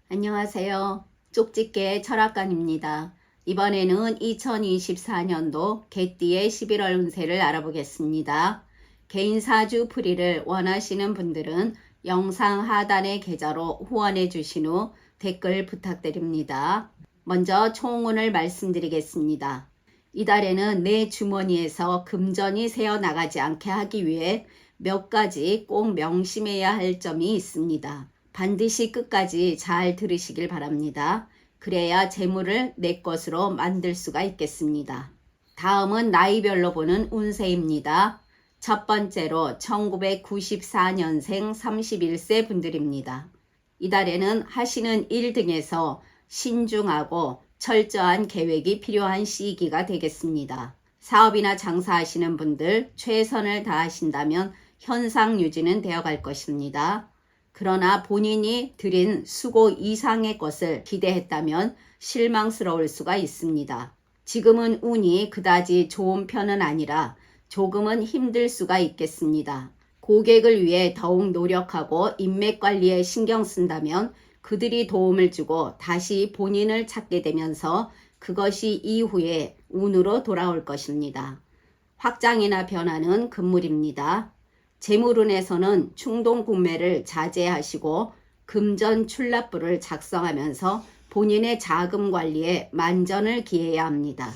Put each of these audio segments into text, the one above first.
안녕하세요. 쪽집게 철학관입니다. 이번에는 2024년도 개띠의 11월 운세를 알아보겠습니다. 개인사주 풀이를 원하시는 분들은 영상 하단의 계좌로 후원해 주신 후 댓글 부탁드립니다. 먼저 총운을 말씀드리겠습니다. 이달에는 내 주머니에서 금전이 새어나가지 않게 하기 위해 몇 가지 꼭 명심해야 할 점이 있습니다. 반드시 끝까지 잘 들으시길 바랍니다. 그래야 재물을 내 것으로 만들 수가 있겠습니다. 다음은 나이별로 보는 운세입니다. 첫 번째로 1994년생 31세 분들입니다. 이달에는 하시는 일 등에서 신중하고 철저한 계획이 필요한 시기가 되겠습니다. 사업이나 장사하시는 분들 최선을 다하신다면 현상 유지는 되어갈 것입니다. 그러나 본인이 들인 수고 이상의 것을 기대했다면 실망스러울 수가 있습니다. 지금은 운이 그다지 좋은 편은 아니라 조금은 힘들 수가 있겠습니다. 고객을 위해 더욱 노력하고 인맥 관리에 신경 쓴다면 그들이 도움을 주고 다시 본인을 찾게 되면서 그것이 이후에 운으로 돌아올 것입니다. 확장이나 변화는 금물입니다. 재물운에서는 충동 구매를 자제하시고 금전 출납부를 작성하면서 본인의 자금 관리에 만전을 기해야 합니다.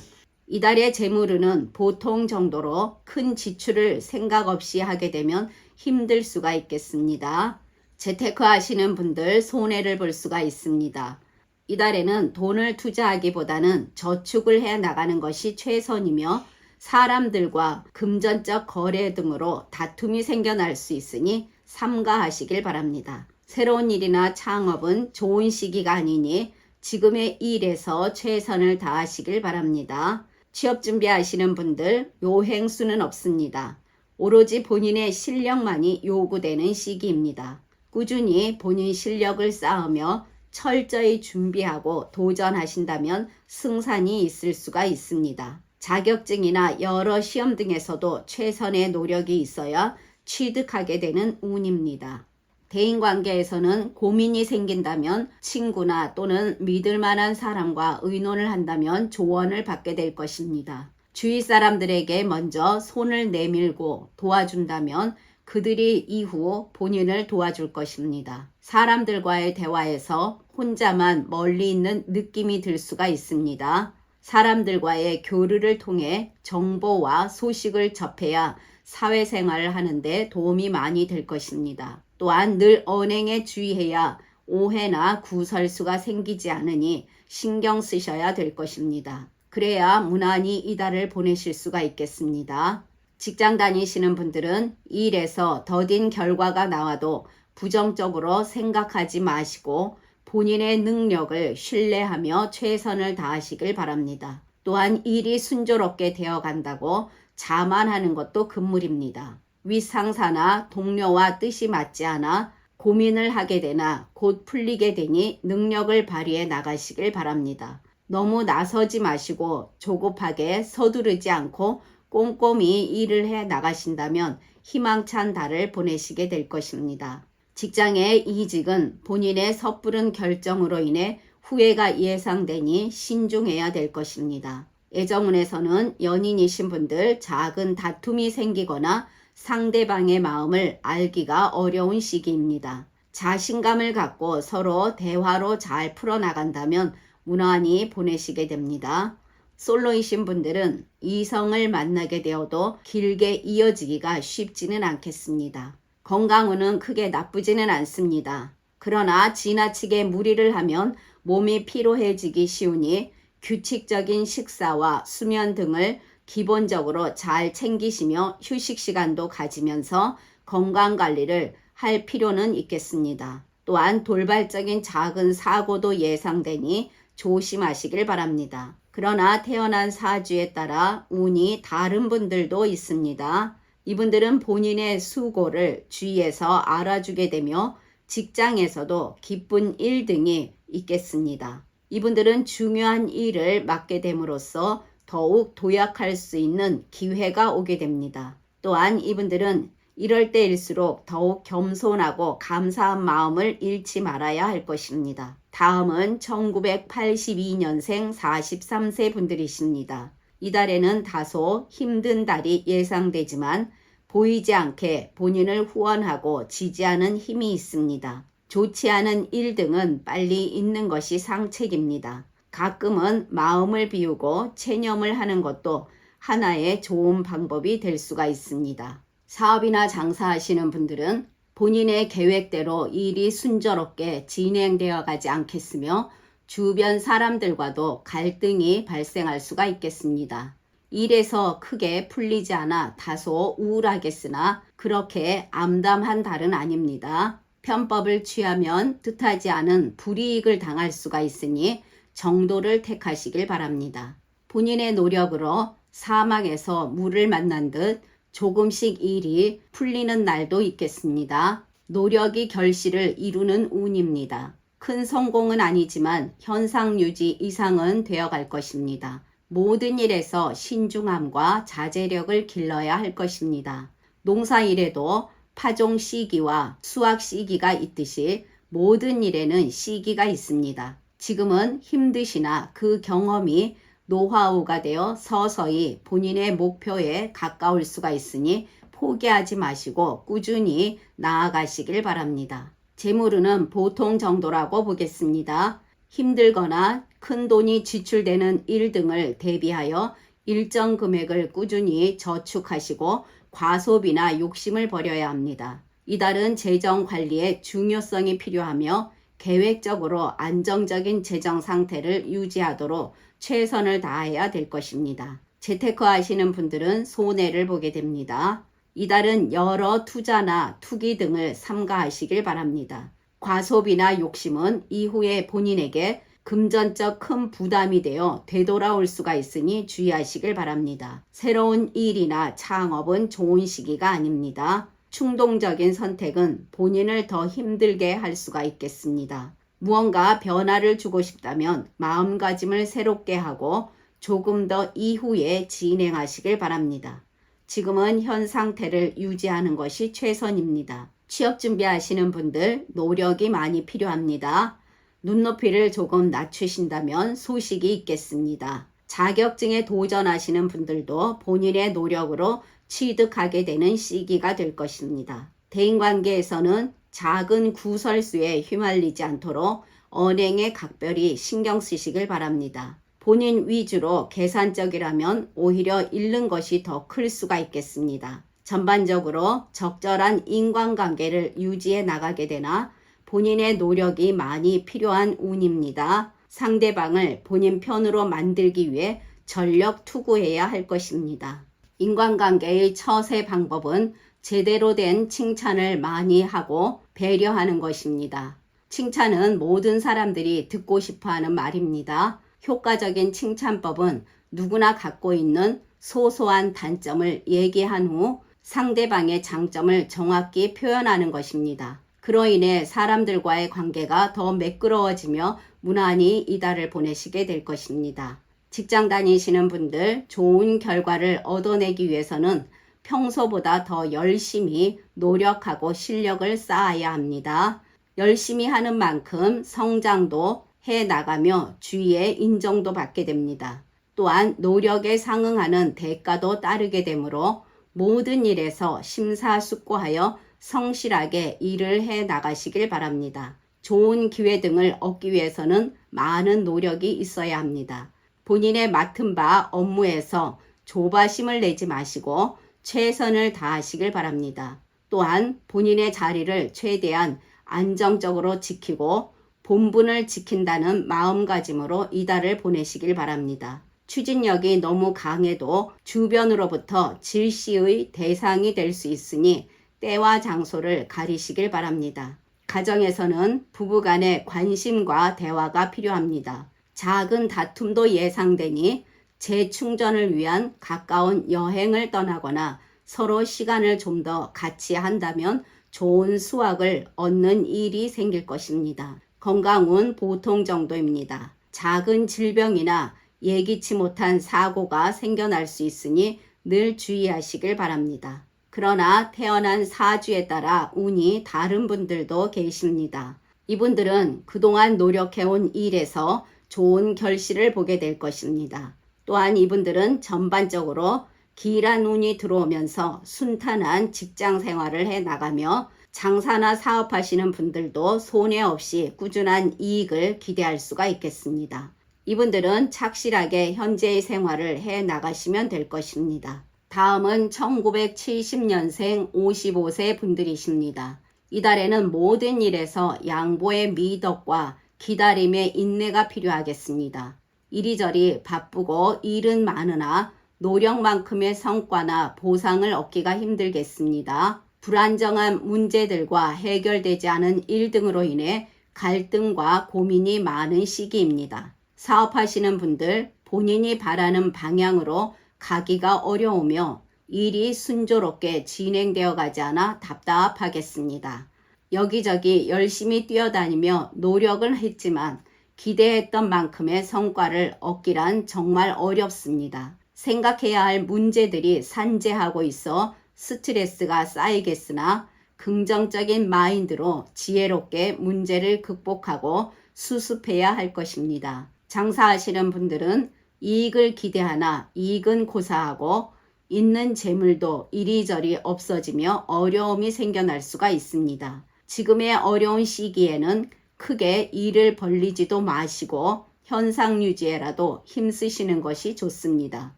이달의 재물운은 보통 정도로 큰 지출을 생각 없이 하게 되면 힘들 수가 있겠습니다. 재테크 하시는 분들 손해를 볼 수가 있습니다. 이달에는 돈을 투자하기보다는 저축을 해 나가는 것이 최선이며 사람들과 금전적 거래 등으로 다툼이 생겨날 수 있으니 삼가하시길 바랍니다. 새로운 일이나 창업은 좋은 시기가 아니니 지금의 일에서 최선을 다하시길 바랍니다. 취업 준비하시는 분들 요행수는 없습니다. 오로지 본인의 실력만이 요구되는 시기입니다. 꾸준히 본인 실력을 쌓으며 철저히 준비하고 도전하신다면 승산이 있을 수가 있습니다. 자격증이나 여러 시험 등에서도 최선의 노력이 있어야 취득하게 되는 운입니다. 대인관계에서는 고민이 생긴다면 친구나 또는 믿을 만한 사람과 의논을 한다면 조언을 받게 될 것입니다. 주위 사람들에게 먼저 손을 내밀고 도와준다면 그들이 이후 본인을 도와줄 것입니다. 사람들과의 대화에서 혼자만 멀리 있는 느낌이 들 수가 있습니다. 사람들과의 교류를 통해 정보와 소식을 접해야 사회생활을 하는데 도움이 많이 될 것입니다. 또한 늘 언행에 주의해야 오해나 구설수가 생기지 않으니 신경 쓰셔야 될 것입니다. 그래야 무난히 이달을 보내실 수가 있겠습니다. 직장 다니시는 분들은 일에서 더딘 결과가 나와도 부정적으로 생각하지 마시고 본인의 능력을 신뢰하며 최선을 다하시길 바랍니다. 또한 일이 순조롭게 되어 간다고 자만하는 것도 금물입니다. 윗상사나 동료와 뜻이 맞지 않아 고민을 하게 되나 곧 풀리게 되니 능력을 발휘해 나가시길 바랍니다. 너무 나서지 마시고 조급하게 서두르지 않고 꼼꼼히 일을 해 나가신다면 희망찬 달을 보내시게 될 것입니다. 직장의 이직은 본인의 섣부른 결정으로 인해 후회가 예상되니 신중해야 될 것입니다. 애정운에서는 연인이신 분들 작은 다툼이 생기거나 상대방의 마음을 알기가 어려운 시기입니다. 자신감을 갖고 서로 대화로 잘 풀어나간다면 무난히 보내시게 됩니다. 솔로이신 분들은 이성을 만나게 되어도 길게 이어지기가 쉽지는 않겠습니다. 건강운은 크게 나쁘지는 않습니다. 그러나 지나치게 무리를 하면 몸이 피로해지기 쉬우니 규칙적인 식사와 수면 등을 기본적으로 잘 챙기시며 휴식 시간도 가지면서 건강관리를 할 필요는 있겠습니다. 또한 돌발적인 작은 사고도 예상되니 조심하시길 바랍니다. 그러나 태어난 사주에 따라 운이 다른 분들도 있습니다. 이분들은 본인의 수고를 주위에서 알아주게 되며 직장에서도 기쁜 일 등이 있겠습니다. 이분들은 중요한 일을 맡게 됨으로써 더욱 도약할 수 있는 기회가 오게 됩니다. 또한 이분들은 이럴 때일수록 더욱 겸손하고 감사한 마음을 잃지 말아야 할 것입니다. 다음은 1982년생 43세 분들이십니다. 이달에는 다소 힘든 달이 예상되지만 보이지 않게 본인을 후원하고 지지하는 힘이 있습니다. 좋지 않은 일 등은 빨리 잊는 것이 상책입니다. 가끔은 마음을 비우고 체념을 하는 것도 하나의 좋은 방법이 될 수가 있습니다. 사업이나 장사하시는 분들은 본인의 계획대로 일이 순조롭게 진행되어 가지 않겠으며 주변 사람들과도 갈등이 발생할 수가 있겠습니다. 일에서 크게 풀리지 않아 다소 우울하겠으나 그렇게 암담한 달은 아닙니다. 편법을 취하면 뜻하지 않은 불이익을 당할 수가 있으니 정도를 택하시길 바랍니다. 본인의 노력으로 사막에서 물을 만난 듯 조금씩 일이 풀리는 날도 있겠습니다. 노력이 결실을 이루는 운입니다. 큰 성공은 아니지만 현상 유지 이상은 되어갈 것입니다. 모든 일에서 신중함과 자제력을 길러야 할 것입니다. 농사일에도 파종 시기와 수확 시기가 있듯이 모든 일에는 시기가 있습니다. 지금은 힘드시나 그 경험이 노하우가 되어 서서히 본인의 목표에 가까울 수가 있으니 포기하지 마시고 꾸준히 나아가시길 바랍니다. 재물운은 보통 정도라고 보겠습니다. 힘들거나 큰 돈이 지출되는 일 등을 대비하여 일정 금액을 꾸준히 저축하시고 과소비나 욕심을 버려야 합니다. 이달은 재정 관리에 중요성이 필요하며 계획적으로 안정적인 재정 상태를 유지하도록 최선을 다해야 될 것입니다. 재테크 하시는 분들은 손해를 보게 됩니다. 이달은 여러 투자나 투기 등을 삼가하시길 바랍니다. 과소비나 욕심은 이후에 본인에게 금전적 큰 부담이 되어 되돌아올 수가 있으니 주의하시길 바랍니다. 새로운 일이나 창업은 좋은 시기가 아닙니다. 충동적인 선택은 본인을 더 힘들게 할 수가 있겠습니다. 무언가 변화를 주고 싶다면 마음가짐을 새롭게 하고 조금 더 이후에 진행하시길 바랍니다. 지금은 현 상태를 유지하는 것이 최선입니다. 취업 준비하시는 분들 노력이 많이 필요합니다. 눈높이를 조금 낮추신다면 소식이 있겠습니다. 자격증에 도전하시는 분들도 본인의 노력으로 취득하게 되는 시기가 될 것입니다. 대인관계에서는 작은 구설수에 휘말리지 않도록 언행에 각별히 신경 쓰시길 바랍니다. 본인 위주로 계산적이라면 오히려 잃는 것이 더 클 수가 있겠습니다. 전반적으로 적절한 인간관계를 유지해 나가게 되나 본인의 노력이 많이 필요한 운입니다. 상대방을 본인 편으로 만들기 위해 전력 투구해야 할 것입니다. 인간관계의 처세 방법은 제대로 된 칭찬을 많이 하고 배려하는 것입니다. 칭찬은 모든 사람들이 듣고 싶어하는 말입니다. 효과적인 칭찬법은 누구나 갖고 있는 소소한 단점을 얘기한 후 상대방의 장점을 정확히 표현하는 것입니다. 그로 인해 사람들과의 관계가 더 매끄러워지며 무난히 이달을 보내시게 될 것입니다. 직장 다니시는 분들 좋은 결과를 얻어내기 위해서는 평소보다 더 열심히 노력하고 실력을 쌓아야 합니다. 열심히 하는 만큼 성장도 해 나가며 주위의 인정도 받게 됩니다. 또한 노력에 상응하는 대가도 따르게 되므로 모든 일에서 심사숙고하여 성실하게 일을 해 나가시길 바랍니다. 좋은 기회 등을 얻기 위해서는 많은 노력이 있어야 합니다. 본인의 맡은 바 업무에서 조바심을 내지 마시고 최선을 다하시길 바랍니다. 또한 본인의 자리를 최대한 안정적으로 지키고 본분을 지킨다는 마음가짐으로 이달을 보내시길 바랍니다. 추진력이 너무 강해도 주변으로부터 질시의 대상이 될 수 있으니 때와 장소를 가리시길 바랍니다. 가정에서는 부부간의 관심과 대화가 필요합니다. 작은 다툼도 예상되니 재충전을 위한 가까운 여행을 떠나거나 서로 시간을 좀 더 같이 한다면 좋은 수확을 얻는 일이 생길 것입니다. 건강은 보통 정도입니다. 작은 질병이나 예기치 못한 사고가 생겨날 수 있으니 늘 주의하시길 바랍니다. 그러나 태어난 사주에 따라 운이 다른 분들도 계십니다. 이분들은 그동안 노력해온 일에서 좋은 결실을 보게 될 것입니다. 또한 이분들은 전반적으로 길한 운이 들어오면서 순탄한 직장 생활을 해 나가며 장사나 사업하시는 분들도 손해 없이 꾸준한 이익을 기대할 수가 있겠습니다. 이분들은 착실하게 현재의 생활을 해 나가시면 될 것입니다. 다음은 1970년생 55세 분들이십니다. 이달에는 모든 일에서 양보의 미덕과 기다림의 인내가 필요하겠습니다. 이리저리 바쁘고 일은 많으나 노력만큼의 성과나 보상을 얻기가 힘들겠습니다. 불안정한 문제들과 해결되지 않은 일 등으로 인해 갈등과 고민이 많은 시기입니다. 사업하시는 분들 본인이 바라는 방향으로 가기가 어려우며 일이 순조롭게 진행되어 가지 않아 답답하겠습니다. 여기저기 열심히 뛰어다니며 노력을 했지만 기대했던 만큼의 성과를 얻기란 정말 어렵습니다. 생각해야 할 문제들이 산재하고 있어 스트레스가 쌓이겠으나 긍정적인 마인드로 지혜롭게 문제를 극복하고 수습해야 할 것입니다. 장사하시는 분들은 이익을 기대하나 이익은 고사하고 있는 재물도 이리저리 없어지며 어려움이 생겨날 수가 있습니다. 지금의 어려운 시기에는 크게 일을 벌리지도 마시고 현상 유지에라도 힘쓰시는 것이 좋습니다.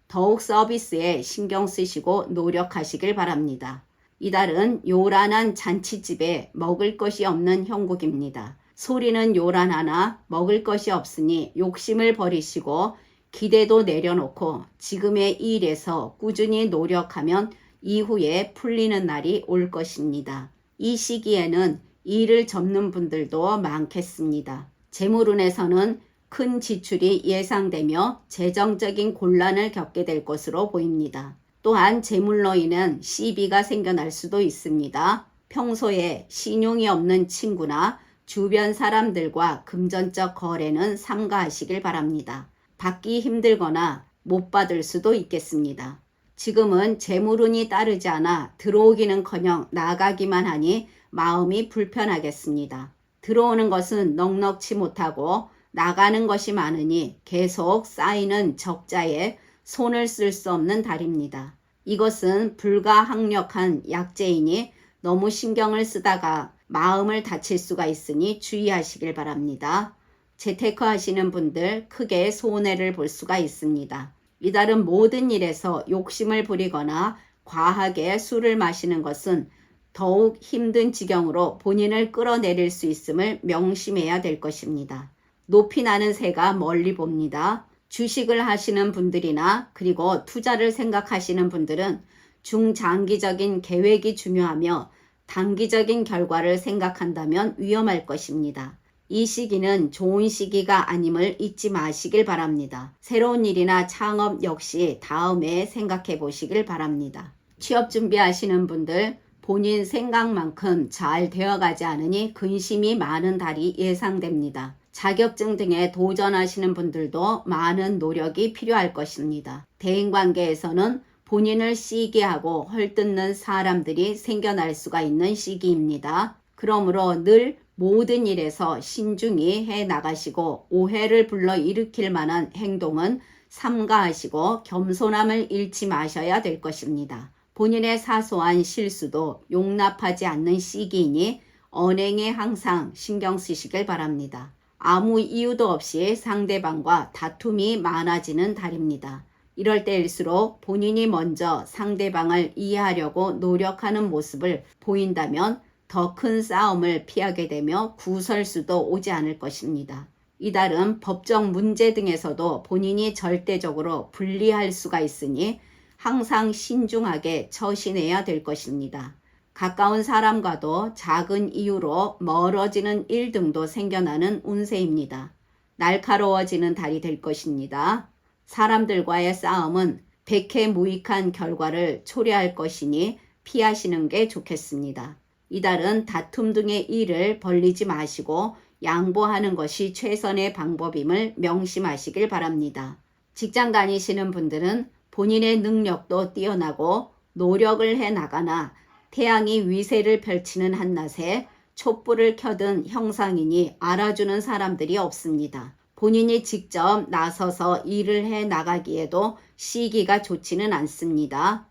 더욱 서비스에 신경 쓰시고 노력하시길 바랍니다. 이달은 요란한 잔치집에 먹을 것이 없는 형국입니다. 소리는 요란하나 먹을 것이 없으니 욕심을 버리시고 기대도 내려놓고 지금의 일에서 꾸준히 노력하면 이후에 풀리는 날이 올 것입니다. 이 시기에는 일을 접는 분들도 많겠습니다. 재물운에서는 큰 지출이 예상되며 재정적인 곤란을 겪게 될 것으로 보입니다. 또한 재물로 인한 시비가 생겨날 수도 있습니다. 평소에 신용이 없는 친구나 주변 사람들과 금전적 거래는 삼가하시길 바랍니다. 받기 힘들거나 못 받을 수도 있겠습니다. 지금은 재물운이 따르지 않아 들어오기는커녕 나가기만 하니 마음이 불편하겠습니다. 들어오는 것은 넉넉치 못하고 나가는 것이 많으니 계속 쌓이는 적자에 손을 쓸 수 없는 달입니다. 이것은 불가항력한 약재이니 너무 신경을 쓰다가 마음을 다칠 수가 있으니 주의하시길 바랍니다. 재테크 하시는 분들 크게 손해를 볼 수가 있습니다. 이달은 모든 일에서 욕심을 부리거나 과하게 술을 마시는 것은 더욱 힘든 지경으로 본인을 끌어내릴 수 있음을 명심해야 될 것입니다. 높이 나는 새가 멀리 봅니다. 주식을 하시는 분들이나 그리고 투자를 생각하시는 분들은 중장기적인 계획이 중요하며 단기적인 결과를 생각한다면 위험할 것입니다. 이 시기는 좋은 시기가 아님을 잊지 마시길 바랍니다. 새로운 일이나 창업 역시 다음에 생각해 보시길 바랍니다. 취업 준비하시는 분들 본인 생각만큼 잘 되어가지 않으니 근심이 많은 달이 예상됩니다. 자격증 등에 도전하시는 분들도 많은 노력이 필요할 것입니다. 대인관계에서는 본인을 시기하고 헐뜯는 사람들이 생겨날 수가 있는 시기입니다. 그러므로 늘 모든 일에서 신중히 해 나가시고 오해를 불러일으킬 만한 행동은 삼가하시고 겸손함을 잃지 마셔야 될 것입니다. 본인의 사소한 실수도 용납하지 않는 시기이니 언행에 항상 신경 쓰시길 바랍니다. 아무 이유도 없이 상대방과 다툼이 많아지는 달입니다. 이럴 때일수록 본인이 먼저 상대방을 이해하려고 노력하는 모습을 보인다면 더 큰 싸움을 피하게 되며 구설수도 오지 않을 것입니다. 이달은 법적 문제 등에서도 본인이 절대적으로 불리할 수가 있으니 항상 신중하게 처신해야 될 것입니다. 가까운 사람과도 작은 이유로 멀어지는 일 등도 생겨나는 운세입니다. 날카로워지는 달이 될 것입니다. 사람들과의 싸움은 백해무익한 결과를 초래할 것이니 피하시는 게 좋겠습니다. 이달은 다툼 등의 일을 벌리지 마시고 양보하는 것이 최선의 방법임을 명심하시길 바랍니다. 직장 다니시는 분들은 본인의 능력도 뛰어나고 노력을 해 나가나 태양이 위세를 펼치는 한낮에 촛불을 켜든 형상이니 알아주는 사람들이 없습니다. 본인이 직접 나서서 일을 해 나가기에도 시기가 좋지는 않습니다.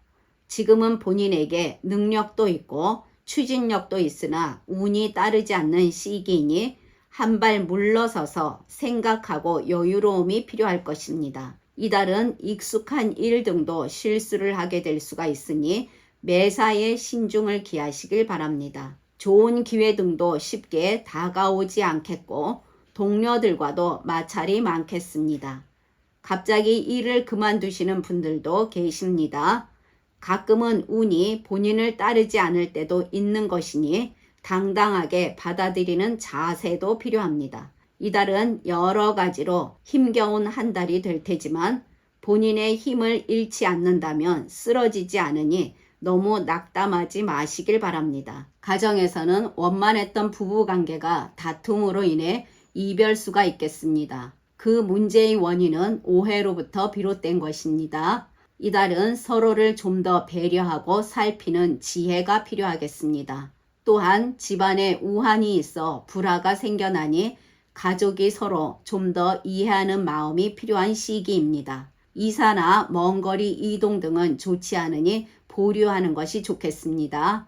지금은 본인에게 능력도 있고 추진력도 있으나 운이 따르지 않는 시기이니 한 발 물러서서 생각하고 여유로움이 필요할 것입니다. 이달은 익숙한 일 등도 실수를 하게 될 수가 있으니 매사에 신중을 기하시길 바랍니다. 좋은 기회 등도 쉽게 다가오지 않겠고 동료들과도 마찰이 많겠습니다. 갑자기 일을 그만두시는 분들도 계십니다. 가끔은 운이 본인을 따르지 않을 때도 있는 것이니 당당하게 받아들이는 자세도 필요합니다. 이달은 여러 가지로 힘겨운 한 달이 될 테지만 본인의 힘을 잃지 않는다면 쓰러지지 않으니 너무 낙담하지 마시길 바랍니다. 가정에서는 원만했던 부부관계가 다툼으로 인해 이별수가 있겠습니다. 그 문제의 원인은 오해로부터 비롯된 것입니다. 이달은 서로를 좀 더 배려하고 살피는 지혜가 필요하겠습니다. 또한 집안에 우환이 있어 불화가 생겨나니 가족이 서로 좀 더 이해하는 마음이 필요한 시기입니다. 이사나 먼 거리 이동 등은 좋지 않으니 보류하는 것이 좋겠습니다.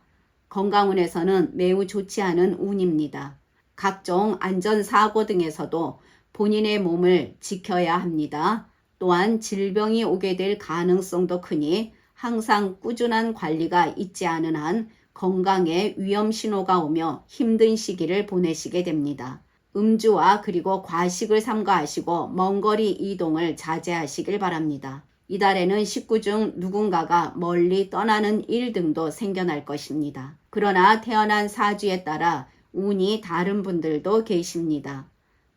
건강운에서는 매우 좋지 않은 운입니다. 각종 안전사고 등에서도 본인의 몸을 지켜야 합니다. 또한 질병이 오게 될 가능성도 크니 항상 꾸준한 관리가 있지 않은 한 건강에 위험 신호가 오며 힘든 시기를 보내시게 됩니다. 음주와 그리고 과식을 삼가하시고 먼거리 이동을 자제하시길 바랍니다. 이달에는 식구 중 누군가가 멀리 떠나는 일 등도 생겨날 것입니다. 그러나 태어난 사주에 따라 운이 다른 분들도 계십니다.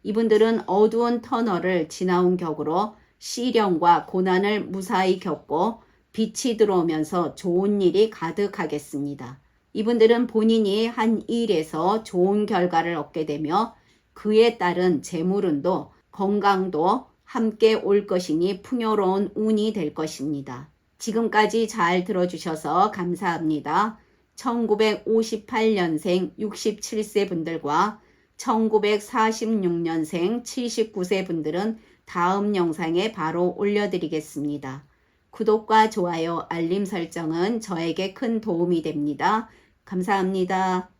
이분들은 어두운 터널을 지나온 격으로 시련과 고난을 무사히 겪고 빛이 들어오면서 좋은 일이 가득하겠습니다. 이분들은 본인이 한 일에서 좋은 결과를 얻게 되며 그에 따른 재물운도 건강도 함께 올 것이니 풍요로운 운이 될 것입니다. 지금까지 잘 들어주셔서 감사합니다. 1958년생 67세 분들과 1946년생 79세 분들은 다음 영상에 바로 올려드리겠습니다. 구독과 좋아요, 알림 설정은 저에게 큰 도움이 됩니다. 감사합니다.